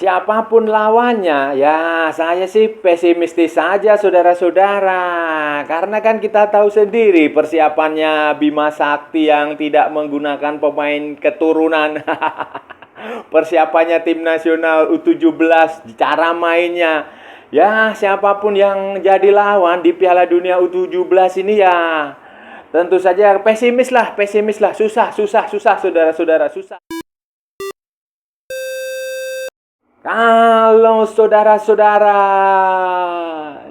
Siapapun lawannya, ya saya sih pesimistis saja saudara-saudara. Karena kan kita tahu sendiri persiapannya Bima Sakti yang tidak menggunakan pemain keturunan. Persiapannya tim nasional U17, cara mainnya. Ya, siapapun yang jadi lawan di Piala Dunia U17 ini ya tentu saja pesimis lah, susah saudara-saudara, susah. Kalau saudara-saudara,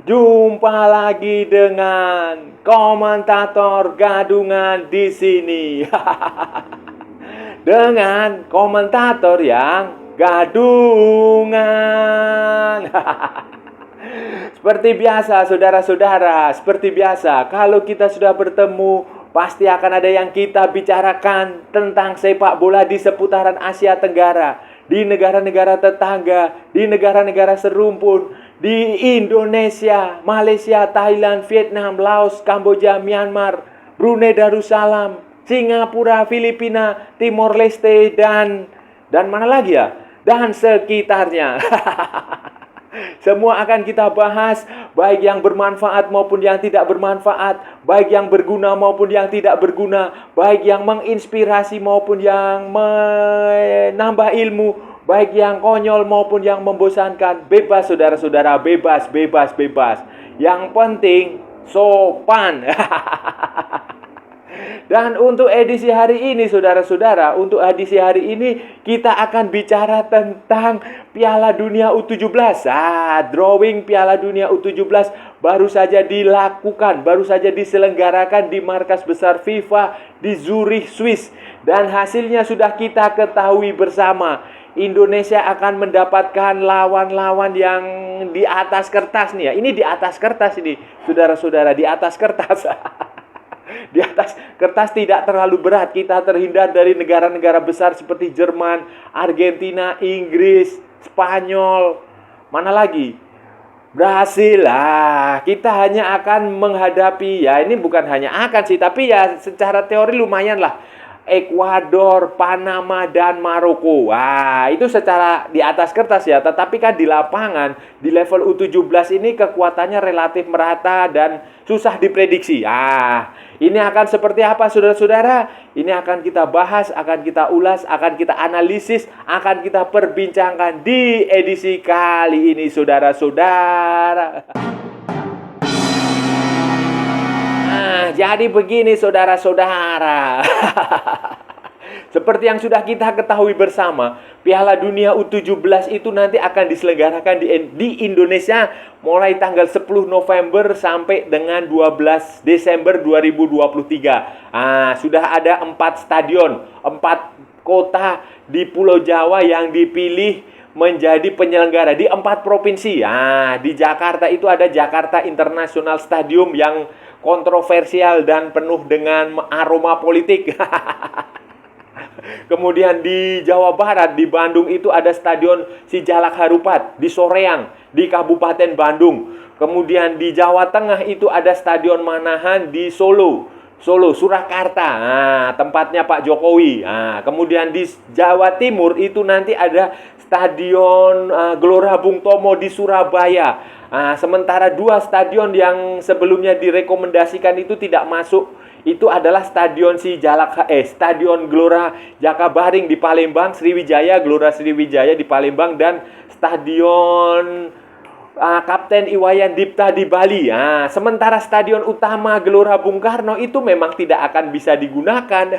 jumpa lagi dengan komentator gadungan di sini. Dengan komentator yang gadungan. Seperti biasa saudara-saudara, seperti biasa kalau kita sudah bertemu pasti akan ada yang kita bicarakan tentang sepak bola di seputaran Asia Tenggara, di negara-negara tetangga, di negara-negara serumpun, di Indonesia, Malaysia, Thailand, Vietnam, Laos, Kamboja, Myanmar, Brunei Darussalam, Singapura, Filipina, Timor Leste, dan mana lagi ya? Dan sekitarnya. Semua akan kita bahas, baik yang bermanfaat maupun yang tidak bermanfaat, baik yang berguna maupun yang tidak berguna, baik yang menginspirasi maupun yang menambah ilmu, baik yang konyol maupun yang membosankan. Bebas saudara-saudara, bebas. Yang penting sopan. Dan untuk edisi hari ini saudara-saudara, untuk edisi hari ini kita akan bicara tentang Piala Dunia U17. Drawing Piala Dunia U17 baru saja dilakukan, baru saja diselenggarakan di markas besar FIFA di Zurich, Swiss. Dan hasilnya sudah kita ketahui bersama. Indonesia akan mendapatkan lawan-lawan yang di atas kertas nih ya. Ini di atas kertas ini, saudara-saudara, di atas kertas. Di atas kertas tidak terlalu berat. Kita terhindar dari negara-negara besar seperti Jerman, Argentina, Inggris, Spanyol, mana lagi? Brasil lah. Kita hanya akan menghadapi, ya ini bukan hanya akan sih, tapi ya secara teori lumayan lah, Ekuador, Panama, dan Maroko. Wah, itu secara di atas kertas ya. Tetapi kan di lapangan, di level U17 ini kekuatannya relatif merata dan susah diprediksi. Ini akan seperti apa saudara-saudara? Ini akan kita bahas, akan kita ulas, akan kita analisis, akan kita perbincangkan di edisi kali ini saudara-saudara. Jadi begini saudara-saudara. Seperti yang sudah kita ketahui bersama, Piala Dunia U17 itu nanti akan diselenggarakan di Indonesia mulai tanggal 10 November sampai dengan 12 Desember 2023. Sudah ada 4 stadion, 4 kota di Pulau Jawa yang dipilih menjadi penyelenggara di 4 provinsi. Di Jakarta itu ada Jakarta International Stadium yang kontroversial dan penuh dengan aroma politik. Kemudian di Jawa Barat, di Bandung itu ada Stadion Sijalak Harupat, di Soreang, di Kabupaten Bandung. Kemudian di Jawa Tengah itu ada Stadion Manahan di Solo, Surakarta, tempatnya Pak Jokowi. Kemudian di Jawa Timur itu nanti ada Stadion Gelora Bung Tomo di Surabaya. Sementara 2 stadion yang sebelumnya direkomendasikan itu tidak masuk, itu adalah Stadion Stadion Gelora Jakabaring di Palembang, Gelora Sriwijaya di Palembang, dan Stadion Kapten Iwayan Dipta di Bali. Sementara stadion utama Gelora Bung Karno itu memang tidak akan bisa digunakan.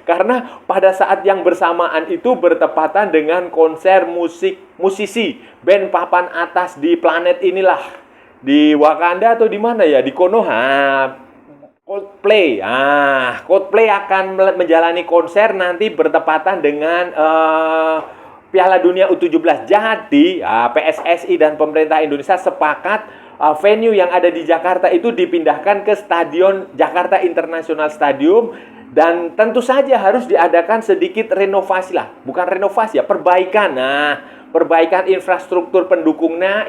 Karena pada saat yang bersamaan itu bertepatan dengan konser musisi band papan atas di planet inilah, di Wakanda atau di mana ya, di Konoha, Coldplay. Coldplay akan menjalani konser nanti bertepatan dengan Piala Dunia U17. Jadi PSSI dan pemerintah Indonesia sepakat venue yang ada di Jakarta itu dipindahkan ke Stadion Jakarta International Stadium. Dan tentu saja harus diadakan sedikit renovasi lah. Bukan renovasi ya, perbaikan. perbaikan infrastruktur pendukungnya,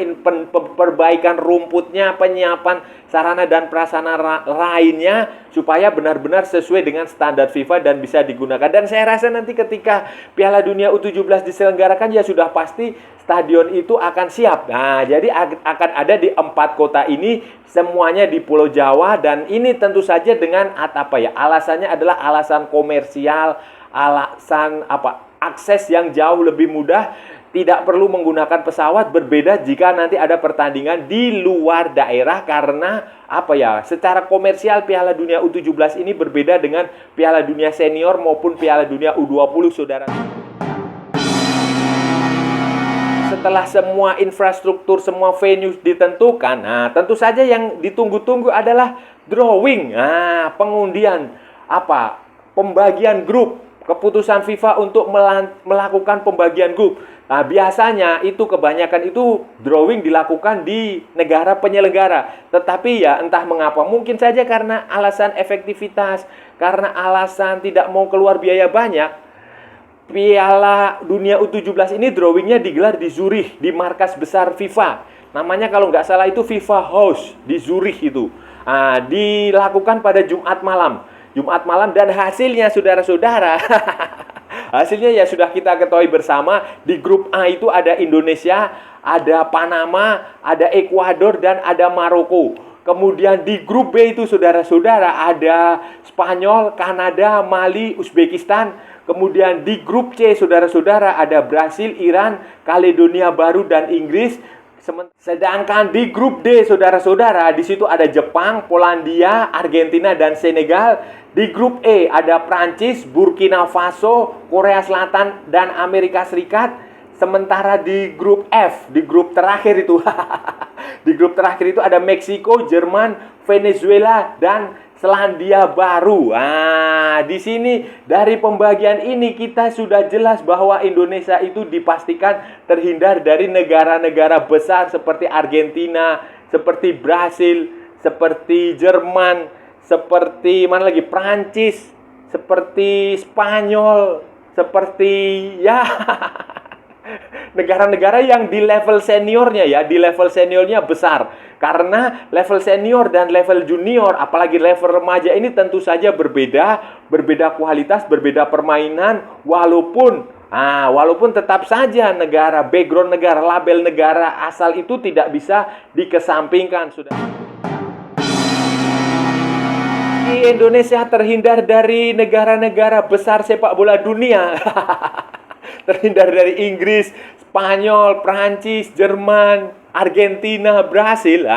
perbaikan rumputnya, penyiapan sarana dan prasarana lainnya supaya benar-benar sesuai dengan standar FIFA dan bisa digunakan. Dan saya rasa nanti ketika Piala Dunia U17 diselenggarakan ya sudah pasti stadion itu akan siap. Nah, jadi akan ada di 4 kota ini, semuanya di Pulau Jawa, dan ini tentu saja dengan alasannya adalah alasan komersial, alasan akses yang jauh lebih mudah. Tidak perlu menggunakan pesawat, berbeda jika nanti ada pertandingan di luar daerah karena secara komersial Piala Dunia U17 ini berbeda dengan Piala Dunia Senior maupun Piala Dunia U20, saudara. Setelah semua infrastruktur, semua venue ditentukan, nah tentu saja yang ditunggu-tunggu adalah drawing, pengundian, pembagian grup. Keputusan FIFA untuk melakukan pembagian grup. Nah, biasanya itu kebanyakan itu drawing dilakukan di negara penyelenggara. Tetapi ya entah mengapa, mungkin saja karena alasan efektivitas, karena alasan tidak mau keluar biaya banyak, Piala Dunia U17 ini drawingnya digelar di Zurich, di markas besar FIFA. Namanya kalau nggak salah itu FIFA House di Zurich itu. Nah, dilakukan pada Jumat malam dan hasilnya saudara-saudara hasilnya ya sudah kita ketahui bersama. Di grup A itu ada Indonesia, ada Panama, ada Ekuador, dan ada Maroko. Kemudian di grup B itu saudara-saudara ada Spanyol, Kanada, Mali, Uzbekistan. Kemudian di grup C saudara-saudara ada Brasil, Iran, Kaledonia Baru, dan Inggris. Sedangkan di grup D saudara-saudara di situ ada Jepang, Polandia, Argentina, dan Senegal. Di grup E ada Prancis, Burkina Faso, Korea Selatan, dan Amerika Serikat. Sementara di grup F, di grup terakhir itu di grup terakhir itu ada Meksiko, Jerman, Venezuela, dan Selandia Baru. Di sini dari pembagian ini kita sudah jelas bahwa Indonesia itu dipastikan terhindar dari negara-negara besar seperti Argentina, seperti Brasil, seperti Jerman, seperti Prancis, seperti Spanyol, seperti negara-negara yang di level seniornya besar. Karena level senior dan level junior, apalagi level remaja ini tentu saja berbeda kualitas, berbeda permainan, walaupun tetap saja background negara, label negara asal itu tidak bisa dikesampingkan, sudah. Indonesia terhindar dari negara-negara besar sepak bola dunia. Terhindar dari Inggris, Spanyol, Prancis, Jerman, Argentina, Brasil.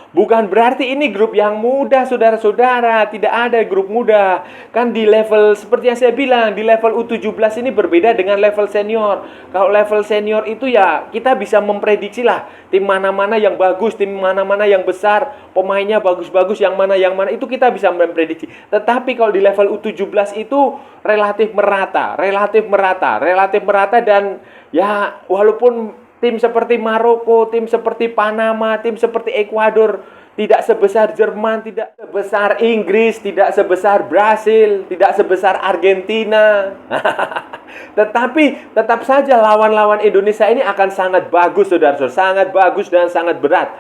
Bukan berarti ini grup yang mudah, saudara-saudara. Tidak ada grup mudah. Kan di level, seperti yang saya bilang, di level U17 ini berbeda dengan level senior. Kalau level senior itu ya kita bisa memprediksi lah tim mana-mana yang bagus, tim mana-mana yang besar, pemainnya bagus-bagus, yang mana itu kita bisa memprediksi. Tetapi kalau di level U17 itu relatif merata, dan ya walaupun tim seperti Maroko, tim seperti Panama, tim seperti Ekuador tidak sebesar Jerman, tidak sebesar Inggris, tidak sebesar Brasil, tidak sebesar Argentina. Tetapi tetap saja lawan-lawan Indonesia ini akan sangat bagus, saudara-saudara, sangat bagus dan sangat berat.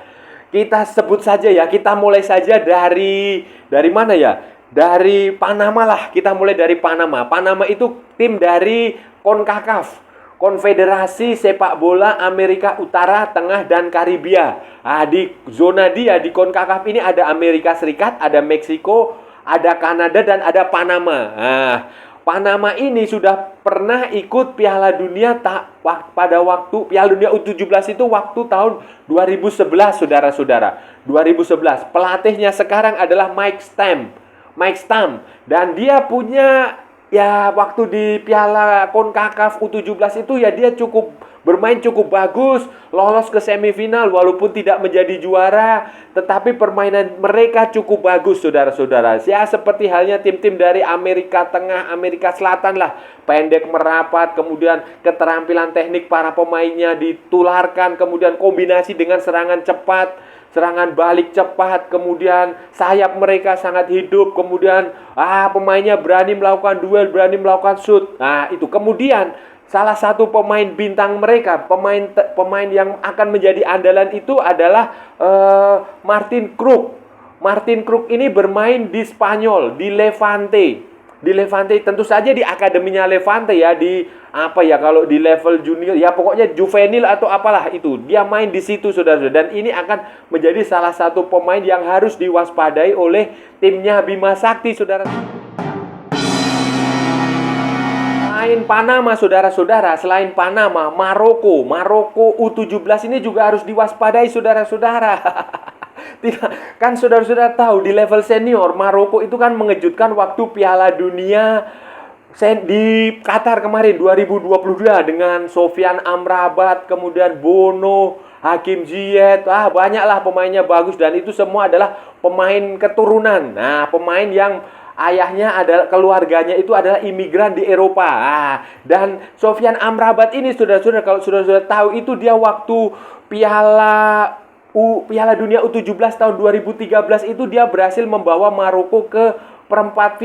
Kita sebut saja ya, kita mulai saja dari mana ya? Dari Panama lah, kita mulai dari Panama. Panama itu tim dari CONCACAF, Konfederasi Sepak Bola Amerika Utara, Tengah, dan Karibia. Di zona dia, di CONCACAF ini ada Amerika Serikat, ada Meksiko, ada Kanada, dan ada Panama. Panama ini sudah pernah ikut Piala Dunia pada waktu Piala Dunia U17 itu waktu tahun 2011, saudara-saudara. 2011. Pelatihnya sekarang adalah Mike Stam. Dan dia punya waktu di Piala CONCACAF U17 itu ya dia bermain cukup bagus, lolos ke semifinal walaupun tidak menjadi juara, tetapi permainan mereka cukup bagus, saudara-saudara. Ya seperti halnya tim-tim dari Amerika Tengah, Amerika Selatan lah, pendek merapat, kemudian keterampilan teknik para pemainnya ditularkan, kemudian kombinasi dengan serangan cepat, serangan balik cepat, kemudian sayap mereka sangat hidup, kemudian pemainnya berani melakukan duel, berani melakukan shoot. Itu kemudian salah satu pemain bintang mereka, pemain yang akan menjadi andalan itu adalah Martin Kruk. Martin Kruk ini bermain di Spanyol, di Levante. Di Levante, tentu saja di akademinya Levante ya, di apa ya, kalau di level junior ya pokoknya juvenil atau apalah itu. Dia main di situ, saudara-saudara. Dan ini akan menjadi salah satu pemain yang harus diwaspadai oleh timnya Bima Sakti, saudara. Selain Panama, saudara-saudara, selain Panama, Maroko U17 ini juga harus diwaspadai, saudara-saudara. Tidak, kan saudara-saudara tahu di level senior Maroko itu kan mengejutkan waktu Piala Dunia di Qatar kemarin 2022 dengan Sofyan Amrabat, kemudian Bono, Hakim Ziyech, banyaklah pemainnya bagus dan itu semua adalah pemain keturunan. Nah, pemain yang ayahnya adalah, keluarganya itu adalah imigran di Eropa. Dan Sofyan Amrabat ini, saudara-saudara, kalau saudara-saudara tahu itu dia waktu Piala Dunia U17 tahun 2013 itu dia berhasil membawa Maroko ke perempat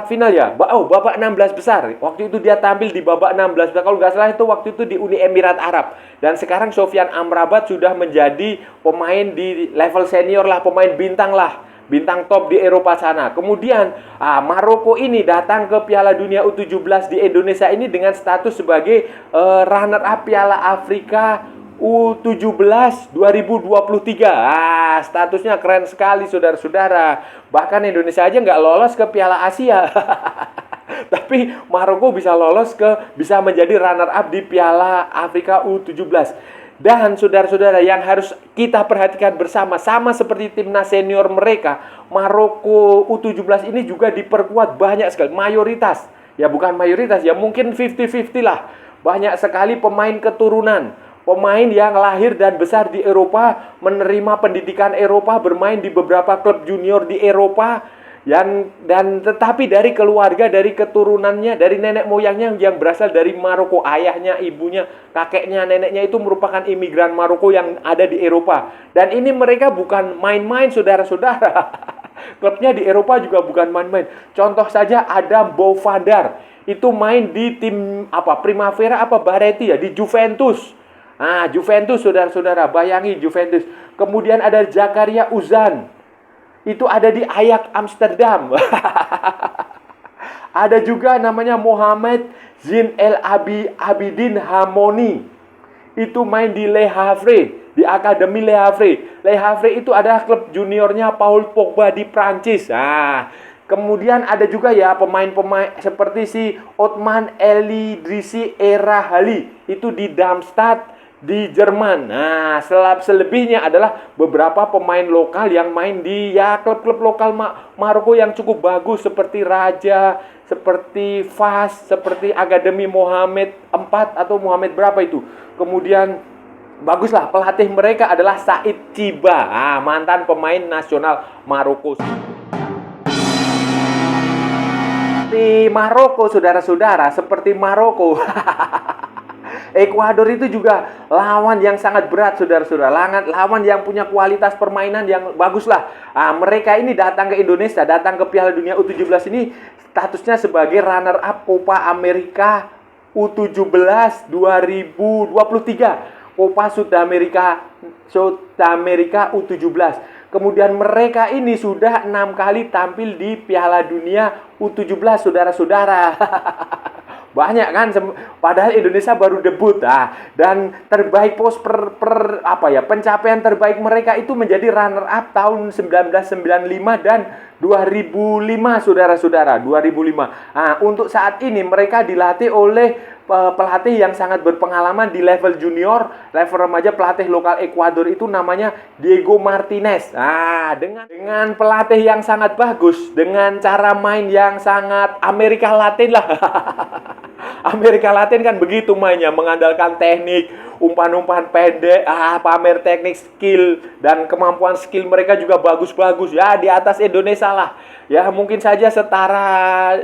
final ya. Babak 16 besar. Waktu itu dia tampil di babak 16 besar. Kalau nggak salah itu waktu itu di Uni Emirat Arab. Dan sekarang Sofyan Amrabat sudah menjadi pemain di level senior lah, pemain bintang lah. Bintang top di Eropa sana. Kemudian Maroko ini datang ke Piala Dunia U17 di Indonesia ini dengan status sebagai runner up Piala Afrika U17 2023. Statusnya keren sekali, saudara-saudara. Bahkan Indonesia aja nggak lolos ke Piala Asia. Tapi Maroko bisa bisa menjadi runner up di Piala Afrika U17. Dan saudara-saudara, yang harus kita perhatikan bersama, sama seperti timnas senior mereka, Maroko U17 ini juga diperkuat banyak sekali, mayoritas. Ya bukan mayoritas, ya mungkin 50-50 lah. Banyak sekali pemain keturunan, pemain yang lahir dan besar di Eropa, menerima pendidikan Eropa, bermain di beberapa klub junior di Eropa, dan tetapi dari keluarga, dari keturunannya, dari nenek moyangnya yang berasal dari Maroko, ayahnya, ibunya, kakeknya, neneknya itu merupakan imigran Maroko yang ada di Eropa. Dan ini mereka bukan main-main, saudara-saudara. Klubnya di Eropa juga bukan main-main. Contoh saja Adam Bovandar, itu main di tim Primavera Bareti ya, di Juventus. Juventus, saudara-saudara, bayangi Juventus. Kemudian ada Zakaria Uzan, itu ada di Ajax Amsterdam. Ada juga namanya Mohamed Zin El Abidin Hamoni, itu main di Le Havre, di Akademi Le Havre. Le Havre itu adalah klub juniornya Paul Pogba di Prancis. Kemudian ada juga ya pemain-pemain seperti si Otman Elidrisi Erahali, itu di Darmstadt di Jerman. Selebihnya adalah beberapa pemain lokal yang main di klub-klub lokal Maroko yang cukup bagus, seperti Raja, seperti Fas, seperti Akademi Mohamed 4 atau Mohamed berapa itu. Kemudian baguslah, pelatih mereka adalah Said Chiba, mantan pemain nasional Maroko. Di Maroko, saudara-saudara, seperti Maroko. Ekuador itu juga lawan yang sangat berat, saudara-saudara. Lawan yang punya kualitas permainan yang bagus lah. Mereka ini datang ke Indonesia, datang ke Piala Dunia U17 ini statusnya sebagai runner up Copa America U17 2023. Copa Sudamerika U17. Kemudian mereka ini sudah 6 kali tampil di Piala Dunia U17, saudara-saudara. Banyak kan, padahal Indonesia baru debut. Dan terbaik pencapaian terbaik mereka itu menjadi runner up tahun 1995 dan 2005, saudara-saudara, 2005. Untuk saat ini mereka dilatih oleh pelatih yang sangat berpengalaman di level junior, level remaja. Pelatih lokal Ekuador itu namanya Diego Martinez. Dengan pelatih yang sangat bagus, dengan cara main yang sangat Amerika Latin lah. Amerika Latin kan begitu mainnya, mengandalkan teknik, umpan-umpan pendek, pamer teknik, skill, dan kemampuan skill mereka juga bagus-bagus ya, di atas Indonesia lah. Ya mungkin saja setara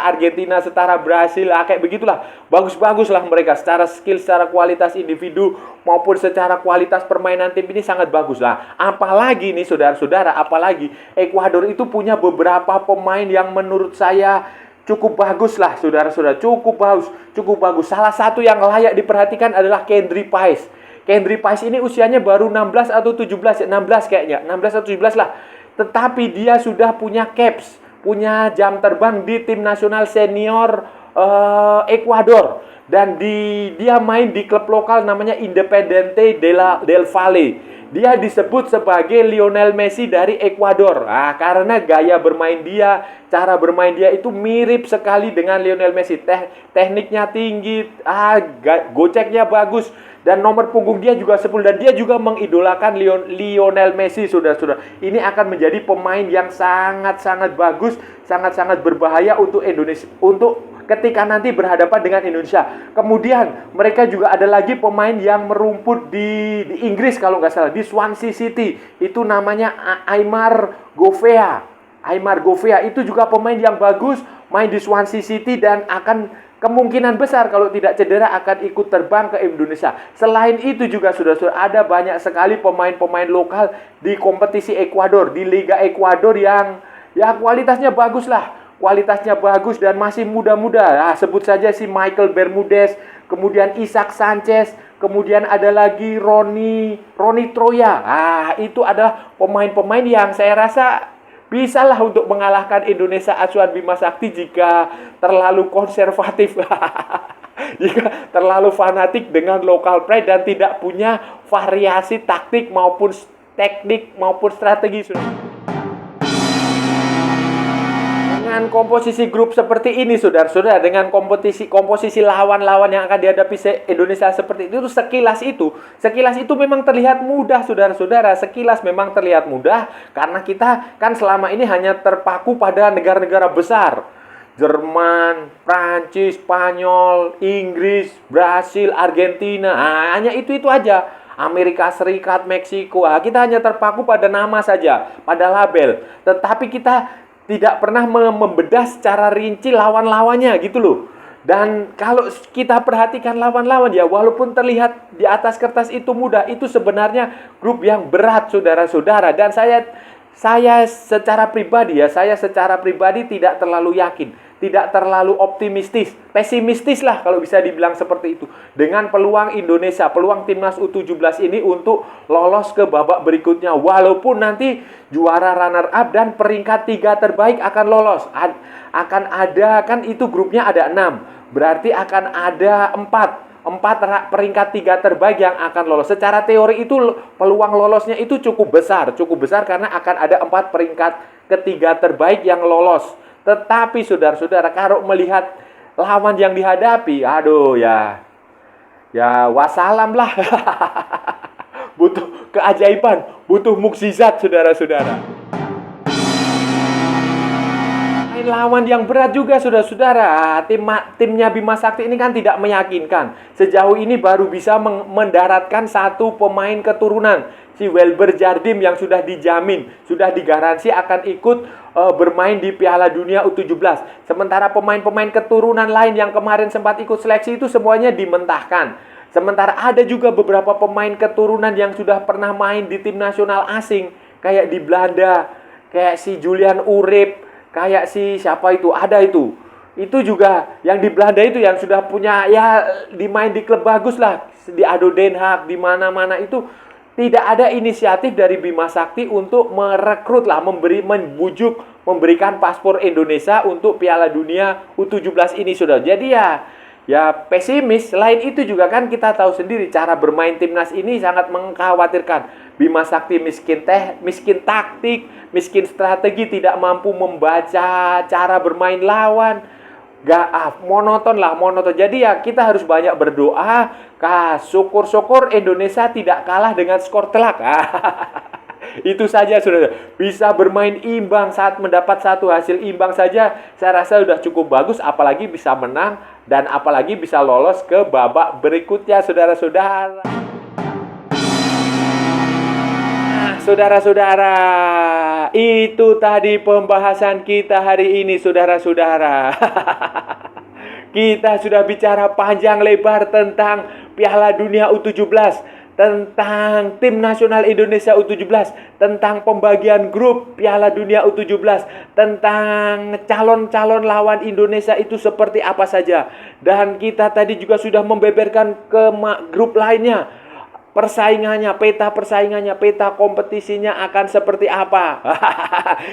Argentina, setara Brasil, kayak begitulah. Bagus-bagus lah mereka secara skill, secara kualitas individu maupun secara kualitas permainan tim ini sangat bagus lah. Apalagi nih saudara-saudara, apalagi Ekuador itu punya beberapa pemain yang menurut saya cukup bagus lah, saudara-saudara. Cukup bagus, cukup bagus. Salah satu yang layak diperhatikan adalah Kendry Pais. Kendry Pais ini usianya baru 16 atau 17, 16 kayaknya, 16 atau 17 lah. Tetapi dia sudah punya caps, punya jam terbang di tim nasional senior Ekuador. Dan dia main di klub lokal namanya Independiente del Valle. Dia disebut sebagai Lionel Messi dari Ekuador. Karena gaya bermain dia, cara bermain dia itu mirip sekali dengan Lionel Messi. Tekniknya tinggi, goceknya bagus, dan nomor punggung dia juga 10. Dan dia juga mengidolakan Lionel Messi, saudara-saudara. Ini akan menjadi pemain yang sangat-sangat bagus, sangat-sangat berbahaya untuk Indonesia, untuk ketika nanti berhadapan dengan Indonesia. Kemudian mereka juga ada lagi pemain yang merumput di Inggris kalau nggak salah, di Swansea City. Itu namanya Aimar Govea. Aimar Govea itu juga pemain yang bagus, main di Swansea City dan akan kemungkinan besar kalau tidak cedera akan ikut terbang ke Indonesia. Selain itu juga sudah ada banyak sekali pemain-pemain lokal di kompetisi Ekuador, di Liga Ekuador yang ya kualitasnya bagus lah. Kualitasnya bagus dan masih muda-muda. Sebut saja si Michael Bermudez, kemudian Isak Sanchez, kemudian ada lagi Roni Troya. Itu adalah pemain-pemain yang saya rasa bisalah untuk mengalahkan Indonesia Asuhan Bima Sakti jika terlalu konservatif. Jika terlalu fanatik dengan local pride dan tidak punya variasi taktik maupun teknik maupun strategi. Dengan komposisi grup seperti ini, saudara-saudara, dengan komposisi lawan-lawan yang akan dihadapi Indonesia seperti itu, sekilas itu memang terlihat mudah, saudara-saudara. Sekilas memang terlihat mudah karena kita kan selama ini hanya terpaku pada negara-negara besar. Jerman, Prancis, Spanyol, Inggris, Brasil, Argentina. Hanya itu aja. Amerika Serikat, Meksiko. Kita hanya terpaku pada nama saja, pada label. Tetapi kita tidak pernah membedah secara rinci lawan-lawannya gitu loh. Dan kalau kita perhatikan lawan-lawan ya, walaupun terlihat di atas kertas itu mudah, itu sebenarnya grup yang berat, saudara-saudara. Dan saya secara pribadi tidak terlalu yakin, tidak terlalu optimistis, pesimistis lah kalau bisa dibilang seperti itu. Dengan peluang Indonesia, peluang timnas U17 ini untuk lolos ke babak berikutnya. Walaupun nanti juara runner up dan peringkat 3 terbaik akan lolos. Akan ada, kan itu grupnya ada 6. Berarti akan ada 4 peringkat 3 terbaik yang akan lolos. Secara teori itu peluang lolosnya itu cukup besar karena akan ada 4 peringkat ketiga terbaik yang lolos. Tetapi saudara-saudara, kalau melihat lawan yang dihadapi, aduh ya wassalam lah. Butuh keajaiban, butuh mukjizat, saudara-saudara. Lawan yang berat juga, saudara-saudara. Timnya Bima Sakti ini kan tidak meyakinkan. Sejauh ini baru bisa mendaratkan 1 pemain keturunan, si Welber Jardim, yang sudah dijamin, sudah digaransi akan ikut bermain di Piala Dunia U17. Sementara pemain-pemain keturunan lain yang kemarin sempat ikut seleksi itu semuanya dimentahkan. Sementara ada juga beberapa pemain keturunan yang sudah pernah main di tim nasional asing, kayak di Belanda, kayak si Julian Urip, kayak si siapa itu, ada itu. Itu juga yang di Belanda itu yang sudah punya ya dimain di klub bagus lah, di ADO Den Haag, di mana-mana itu. Tidak ada inisiatif dari Bima Sakti untuk merekrut lah, memberikan paspor Indonesia untuk Piala Dunia U17 ini, saudara. Jadi ya pesimis. Selain itu juga kan kita tahu sendiri cara bermain timnas ini sangat mengkhawatirkan. Bima Sakti miskin taktik, miskin strategi, tidak mampu membaca cara bermain lawan. Monoton. Jadi ya kita harus banyak berdoa. Syukur-syukur Indonesia tidak kalah dengan skor telak. Itu saja, saudara. Bisa bermain imbang, saat mendapat satu hasil imbang saja saya rasa sudah cukup bagus, apalagi bisa menang dan apalagi bisa lolos ke babak berikutnya, saudara-saudara. Saudara-saudara, itu tadi pembahasan kita hari ini, saudara-saudara. Kita sudah bicara panjang lebar tentang Piala Dunia U17, tentang tim nasional Indonesia U17, tentang pembagian grup Piala Dunia U17, tentang calon-calon lawan Indonesia itu seperti apa saja. Dan kita tadi juga sudah membeberkan ke grup lainnya, persaingannya, peta kompetisinya akan seperti apa.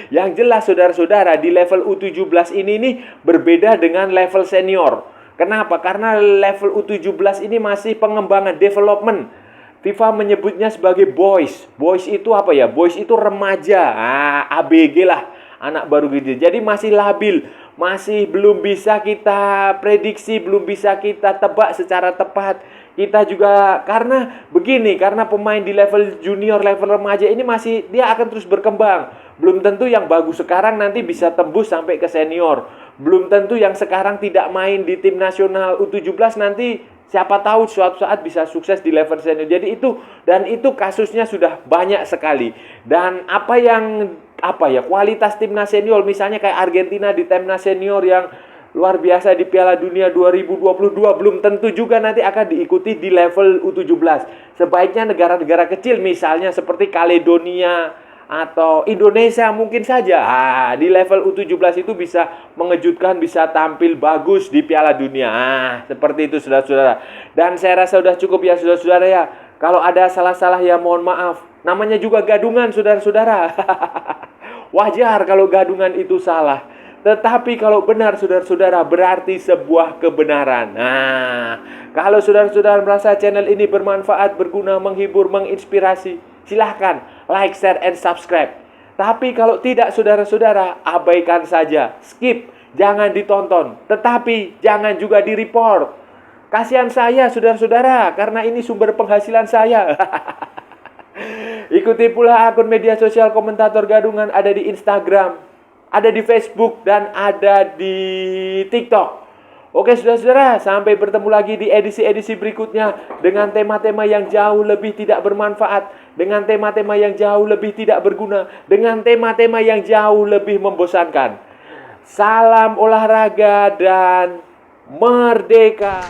Yang jelas saudara-saudara, di level U17 ini nih berbeda dengan level senior. Kenapa? Karena level U17 ini masih pengembangan, development. FIFA menyebutnya sebagai boys. Boys itu apa ya? Boys itu remaja. ABG lah, anak baru gitu. Jadi masih labil, masih belum bisa kita prediksi, belum bisa kita tebak secara tepat. Kita juga karena begini, karena pemain di level junior, level remaja ini masih dia akan terus berkembang. Belum tentu yang bagus sekarang nanti bisa tembus sampai ke senior. Belum tentu yang sekarang tidak main di tim nasional U17 nanti siapa tahu suatu saat bisa sukses di level senior. Jadi itu kasusnya sudah banyak sekali. Dan kualitas timnas senior misalnya kayak Argentina di timnas senior yang luar biasa di Piala Dunia 2022 belum tentu juga nanti akan diikuti di level U17. Sebaiknya negara-negara kecil misalnya seperti Kaledonia atau Indonesia mungkin saja di level U17 itu bisa mengejutkan, bisa tampil bagus di Piala Dunia. Seperti itu saudara-saudara. Dan saya rasa sudah cukup ya saudara-saudara ya. Kalau ada salah-salah ya mohon maaf. Namanya juga gadungan saudara-saudara. Wajar kalau gadungan itu salah. Tetapi kalau benar saudara-saudara berarti sebuah kebenaran. Kalau saudara-saudara merasa channel ini bermanfaat, berguna, menghibur, menginspirasi, silahkan like, share, and subscribe. Tapi kalau tidak saudara-saudara, abaikan saja, skip, jangan ditonton. Tetapi jangan juga di-report. Kasihan saya saudara-saudara, karena ini sumber penghasilan saya. Ikuti pula akun media sosial Komentator Gadungan, ada di Instagram, ada di Facebook, dan ada di TikTok. Oke saudara-saudara, sampai bertemu lagi di edisi-edisi berikutnya dengan tema-tema yang jauh lebih tidak bermanfaat, dengan tema-tema yang jauh lebih tidak berguna, dengan tema-tema yang jauh lebih membosankan. Salam olahraga dan merdeka!